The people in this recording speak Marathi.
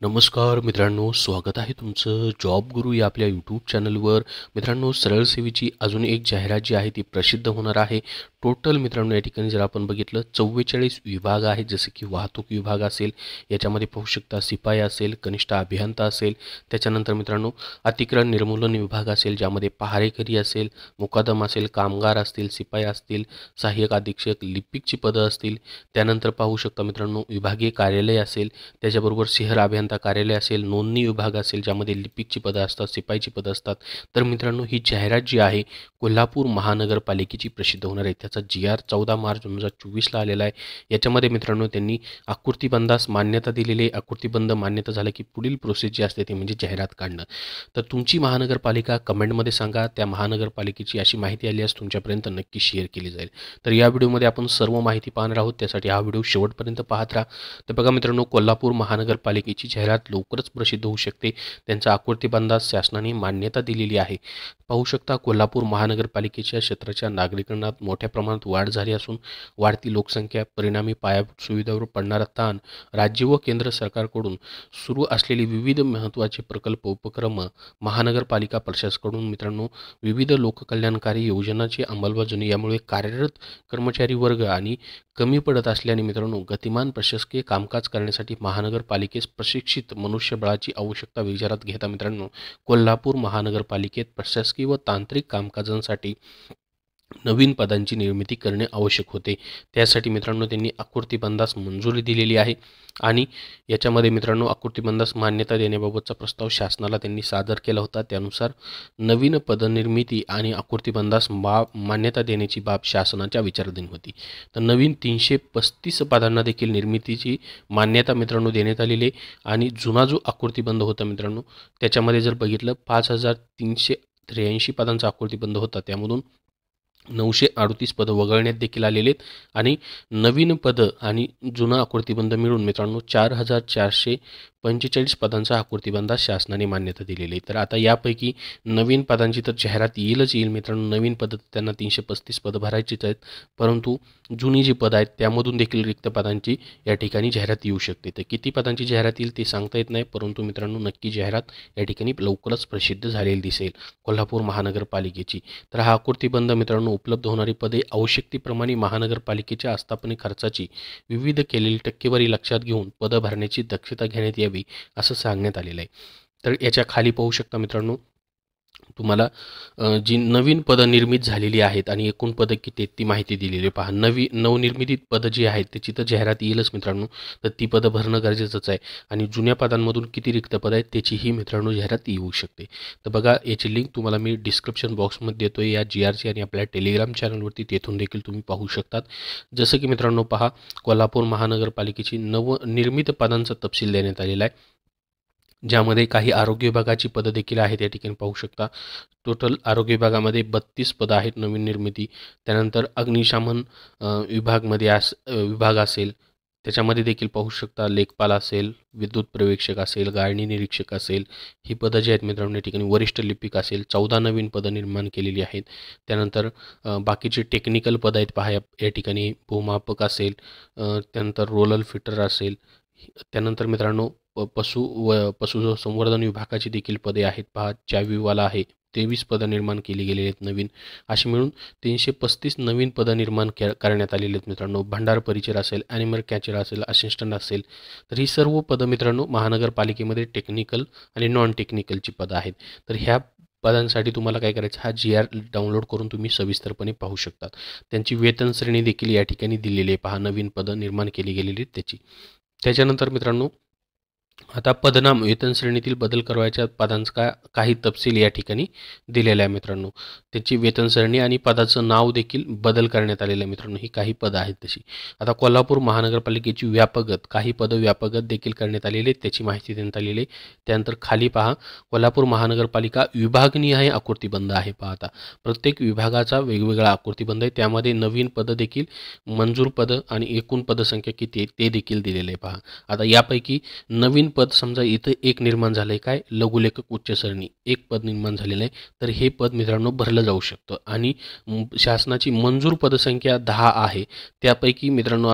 नमस्कार मित्रांनो, स्वागत आहे तुमचं जॉब गुरु या आपल्या यूट्यूब चॅनलवर. मित्रांनो, सरळ सेवेची अजून एक जाहिरात जी आहे ती प्रसिद्ध होणार आहे. टोटल मित्रांनो या ठिकाणी जर आपण बघितलं 44 विभाग आहेत, जसे की वाहतूक विभाग असेल, याच्यामध्ये पाहू शकता शिपाई असेल, कनिष्ठ अभियंता असेल, त्याच्यानंतर मित्रांनो अतिक्रमण निर्मूलन विभाग असेल, ज्यामध्ये पहारेकरी असेल, मुकादम असेल, कामगार असतील, शिपाई असतील, सहाय्यक अधीक्षक, लिपिकची पदं असतील. त्यानंतर पाहू शकता मित्रांनो विभागीय कार्यालय असेल, त्याच्याबरोबर शहर अभियंता कार्यालय असेल, नोंदणी विभाग असेल, ज्यामध्ये लिपिकची पदं असतात, शिपाईची पदं असतात. तर मित्रांनो ही जाहिरात जी आहे कोल्हापूर महानगरपालिकेची प्रसिद्ध होणार आहे. त्याचा GR 14 मार्च 2024ला आलेला आहे. याच्यामध्ये मित्रांनो त्यांनी आकृतीबंधास मान्यता दिलेली आहे. आकृतीबंध मान्यता झालं की पुढील प्रोसेस जी असते ती म्हणजे जाहिरात काढणं. तर तुमची महानगरपालिका कमेंटमध्ये सांगा. त्या महानगरपालिकेची अशी माहिती आली असं तुमच्यापर्यंत नक्की शेअर केली जाईल. तर या व्हिडिओमध्ये आपण सर्व माहिती पाहणार आहोत, त्यासाठी हा व्हिडिओ शेवटपर्यंत पाहत राहा. तर बघा मित्रांनो, कोल्हापूर महानगरपालिकेची जाहिरात लवकरच प्रसिद्ध होऊ शकते. त्यांचा आकृतीबंधास शासनाने मान्यता दिलेली आहे. पाहू शकता कोल्हापूर महानगरपालिकेच्या क्षेत्राच्या नागरिकांना मोठ्या प्रमाणात वाढ झाली असून वाढती लोकसंख्या, परिणामी पायाभूत सुविधांवर पडणारा ताण, राज्य व केंद्र सरकारकडून सुरू असलेले विविध महत्त्वाचे प्रकल्प उपक्रम, महानगरपालिका प्रशासनाकडून मित्रांनो विविध लोककल्याणकारी योजनांची अंमलबजावणी यामुळे कार्यरत कर्मचारी वर्ग आणि कमी पडत असल्याने मित्रांनो गतिमान प्रशासकीय कामकाज करण्यासाठी महानगरपालिकेस प्रशिक्षित मनुष्यबळाची आवश्यकता विचारात घेता मित्रांनो कोल्हापूर महानगरपालिकेत प्रशासकीय व तांत्रिक कामकाजांसाठी नवीन पदांची निर्मिती करणे आवश्यक होते. त्यासाठी मित्रांनो त्यांनी आकृतीबंधास मंजुरी दिलेली आहे आणि याच्यामध्ये मित्रांनो आकृतीबंधास मान्यता देण्याबाबतचा प्रस्ताव शासनाला त्यांनी सादर केला होता. त्यानुसार नवीन पदनिर्मिती आणि आकृतीबंधास मान्यता देण्याची बाब शासनाच्या विचाराधीन होती. तर नवीन 335 पदांना देखील निर्मितीची मान्यता मित्रांनो देण्यात आलेली आहे. आणि जुना जो आकृतीबंध होता मित्रांनो त्याच्यामध्ये जर बघितलं 5383 पदांचा आकृतीबंध होता, त्यामधून 938 पदं वगळण्यात देखील आलेले आहेत आणि नवीन पदं आणि जुना आकृतीबंध मिळून मित्रांनो 4445 पदांचा आकृतीबंधास शासनाने मान्यता दिलेली आहे. तर आता यापैकी नवीन पदांची तर जाहिरात येईल मित्रांनो. नवीन पदं त्यांना 335 पदं भरायचीच आहेत, परंतु जुनी जी पदं आहेत त्यामधून देखील रिक्त पदांची या ठिकाणी जाहिरात येऊ शकते. तर किती पदांची जाहिरात येईल ते सांगता येत नाही, परंतु मित्रांनो नक्की जाहिरात या ठिकाणी लवकरच प्रसिद्ध झालेली दिसेल कोल्हापूर महानगरपालिकेची. तर हा आकृतीबंध मित्रांनो उपलब्ध होणारी पदे आवश्यकतेप्रमाणे महानगरपालिकेच्या आस्थापने खर्चाची विविध केलेली टक्केवारी लक्षात घेऊन पदं भरण्याची दक्षता घेण्यात यावी असं सांगण्यात आलेलं आहे. तर याच्या खाली पाहू शकता मित्रांनो तुम्हाला जी नवीन पदं निर्मित झालेली आहेत आणि एकूण पदं किती आहेत ती माहिती दिलेली पहा. नवनिर्मित पदं जी आहेत त्याची तर जाहिरात येईलच मित्रांनो. तर ती पदं भरणं गरजेचंच आहे आणि जुन्या पदांमधून किती रिक्त पदं आहेत त्याचीही मित्रांनो जाहिरात येऊ शकते. तर बघा याची लिंक तुम्हाला मी डिस्क्रिप्शन बॉक्समध्ये देतो या GRची आणि आपल्या टेलिग्राम चॅनलवरती, तेथून देखील तुम्ही पाहू शकतात. जसं की मित्रांनो पहा, कोल्हापूर महानगरपालिकेची नवनिर्मित पदांचा तपशील देण्यात आलेला आहे, ज्यामध्ये काही आरोग्य विभागाची पदं देखील आहेत. या ठिकाणी पाहू शकता टोटल आरोग्य विभागामध्ये 32 पदं आहेत नवीन निर्मिती. त्यानंतर अग्निशमन विभाग असेल, त्याच्यामध्ये देखील पाहू शकता लेखपाल असेल, विद्युत पर्यवेक्षक असेल, गाळणी निरीक्षक असेल, ही पदं जी आहेत मित्रांनो या ठिकाणी वरिष्ठ लिपिक असेल, 14 नवीन पदं निर्माण केलेली आहेत. त्यानंतर बाकीचे टेक्निकल पदं आहेत पहा या ठिकाणी, भूमापक असेल, त्यानंतर रोलर फिटर असेल. त्यानंतर मित्रांनो पशुसंवर्धन विभागाची देखील पदे आहेत पहा. चावीवाला आहे, 23 पदं निर्माण केली गेलेली आहेत नवीन. अशी मिळून 335 नवीन पदं निर्माण करण्यात आलेली आहेत मित्रांनो. भंडार परिचर असेल, ॲनिमल कॅचर असेल, असिस्टंट असेल. तर ही सर्व पदं मित्रांनो महानगरपालिकेमध्ये टेक्निकल आणि नॉन टेक्निकलची पदं आहेत. तर ह्या पदांसाठी तुम्हाला काय करायचं, हा GR डाउनलोड करून तुम्ही सविस्तरपणे पाहू शकतात. त्यांची वेतन श्रेणी देखील या ठिकाणी दिलेली आहे पहा, नवीन पदं निर्माण केली गेलेली आहेत त्याची. त्याच्यानंतर मित्रांनो आता पदनाम वेतन श्रेणीतील बदल करायच्या पदांचा काही तपशील या ठिकाणी दिलेला आहे मित्रांनो. त्याची वेतन श्रेणी आणि पदाचं नाव देखील बदल करण्यात आलेलं आहे मित्रांनो. ही काही पदं आहेत तशी. आता कोल्हापूर महानगरपालिकेची व्यापगत, काही पदं व्यापगत देखील करण्यात आलेली आहेत, त्याची माहिती देण्यात आलेली आहे. त्यानंतर खाली पहा, कोल्हापूर महानगरपालिका विभागनिहाय आकृतीबंध आहे पहा. आता प्रत्येक विभागाचा वेगवेगळा आकृतीबंध आहे, त्यामध्ये नवीन पदं देखील, मंजूर पदं आणि एकूण पदसंख्या किती आहे ते देखील दिलेलं आहे पहा. आता यापैकी नवीन पद समजा इथं एक निर्माण झालं आहे, काय, लघुलेखक उच्च श्रेणी एक पद निर्माण झालेलं आहे. तर हे पद मित्रांनो भरलं जाऊ शकतं आणि शासनाची मंजूर पदसंख्या 10 आहे. त्यापैकी मित्रांनो